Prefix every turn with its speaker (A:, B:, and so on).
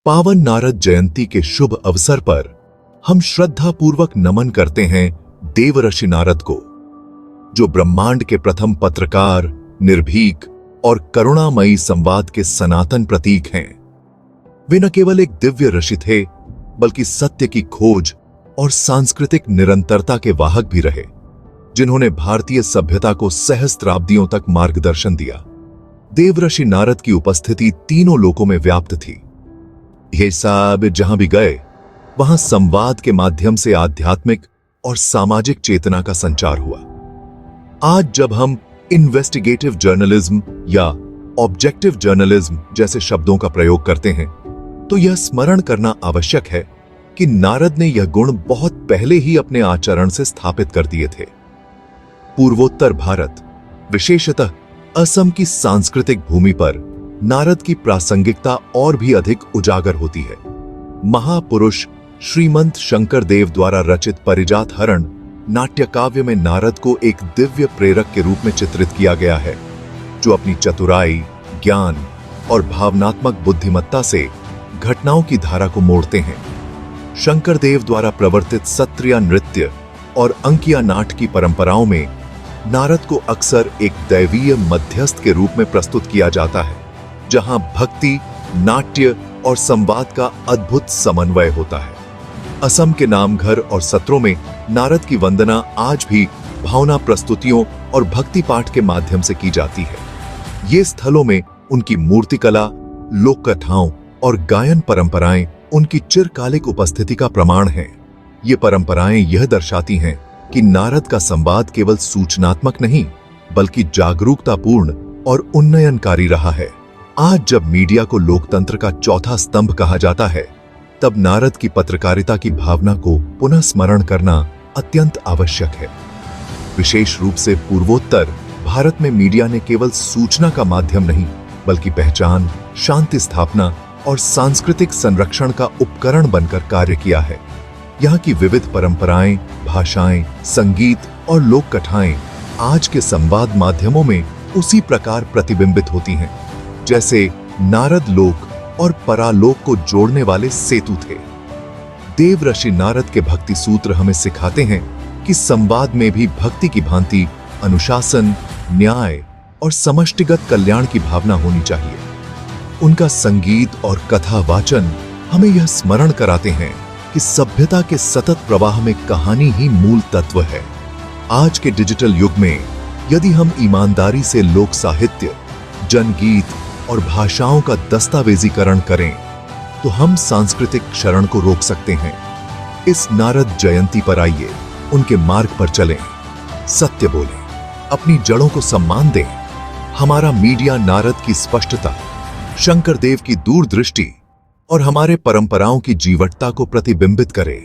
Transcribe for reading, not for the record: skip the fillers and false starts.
A: पावन नारद जयंती के शुभ अवसर पर हम श्रद्धापूर्वक नमन करते हैं देवर्षि नारद को, जो ब्रह्मांड के प्रथम पत्रकार, निर्भीक और करुणामयी संवाद के सनातन प्रतीक हैं। वे न केवल एक दिव्य ऋषि थे, बल्कि सत्य की खोज और सांस्कृतिक निरंतरता के वाहक भी रहे, जिन्होंने भारतीय सभ्यता को सहस्त्राब्दियों तक मार्गदर्शन दिया। देवर्षि नारद की उपस्थिति तीनों लोकों में व्याप्त थी। ये सब जहां भी गए, वहां संवाद के माध्यम से आध्यात्मिक और सामाजिक चेतना का संचार हुआ। आज जब हम इन्वेस्टिगेटिव जर्नलिज्म या ऑब्जेक्टिव जर्नलिज्म जैसे शब्दों का प्रयोग करते हैं, तो यह स्मरण करना आवश्यक है कि नारद ने यह गुण बहुत पहले ही अपने आचरण से स्थापित कर दिए थे। पूर्वोत्तर भारत, विशेषतः असम की सांस्कृतिक भूमि पर नारद की प्रासंगिकता और भी अधिक उजागर होती है। महापुरुष श्रीमंत शंकरदेव द्वारा रचित परिजात हरण नाट्य काव्य में नारद को एक दिव्य प्रेरक के रूप में चित्रित किया गया है, जो अपनी चतुराई, ज्ञान और भावनात्मक बुद्धिमत्ता से घटनाओं की धारा को मोड़ते हैं। शंकरदेव द्वारा प्रवर्तित सत्रिया नृत्य और अंकिया नाट की परंपराओं में नारद को अक्सर एक दैवीय मध्यस्थ के रूप में प्रस्तुत किया जाता है, जहां भक्ति, नाट्य और संवाद का अद्भुत समन्वय होता है। असम के नामघर और सत्रों में नारद की वंदना आज भी भावना प्रस्तुतियों और भक्ति पाठ के माध्यम से की जाती है। ये स्थलों में उनकी मूर्तिकला, लोक कथाओं और गायन परंपराएं उनकी चिरकालिक उपस्थिति का प्रमाण हैं। ये परंपराएं यह दर्शाती हैं कि नारद का संवाद केवल सूचनात्मक नहीं, बल्कि जागरूकतापूर्ण और उन्नयनकारी रहा है। आज जब मीडिया को लोकतंत्र का चौथा स्तंभ कहा जाता है, तब नारद की पत्रकारिता की भावना को पुनः स्मरण करना अत्यंत आवश्यक है। विशेष रूप से पूर्वोत्तर भारत में मीडिया ने केवल सूचना का माध्यम नहीं, बल्कि पहचान, शांति स्थापना और सांस्कृतिक संरक्षण का उपकरण बनकर कार्य किया है। यहाँ की विविध परंपराएं, भाषाएं, संगीत और लोक कथाएं आज के संवाद माध्यमों में उसी प्रकार प्रतिबिंबित होती हैं, जैसे नारद लोक और परालोक को जोड़ने वाले सेतु थे। देवर्षि नारद के भक्ति सूत्र हमें सिखाते हैं कि संवाद में भी भक्ति की भांति अनुशासन, न्याय और समष्टिगत कल्याण की भावना होनी चाहिए। उनका संगीत और कथा वाचन हमें यह स्मरण कराते हैं कि सभ्यता के सतत प्रवाह में कहानी ही मूल तत्व है। आज के डिजिटल युग में यदि हम ईमानदारी से लोक साहित्य, जनगीत और भाषाओं का दस्तावेजीकरण करें, तो हम सांस्कृतिक क्षरण को रोक सकते हैं। इस नारद जयंती पर आइए, उनके मार्ग पर चलें, सत्य बोलें, अपनी जड़ों को सम्मान दें। हमारा मीडिया नारद की स्पष्टता, शंकरदेव की दूरदृष्टि और हमारे परंपराओं की जीवटता को प्रतिबिंबित करे।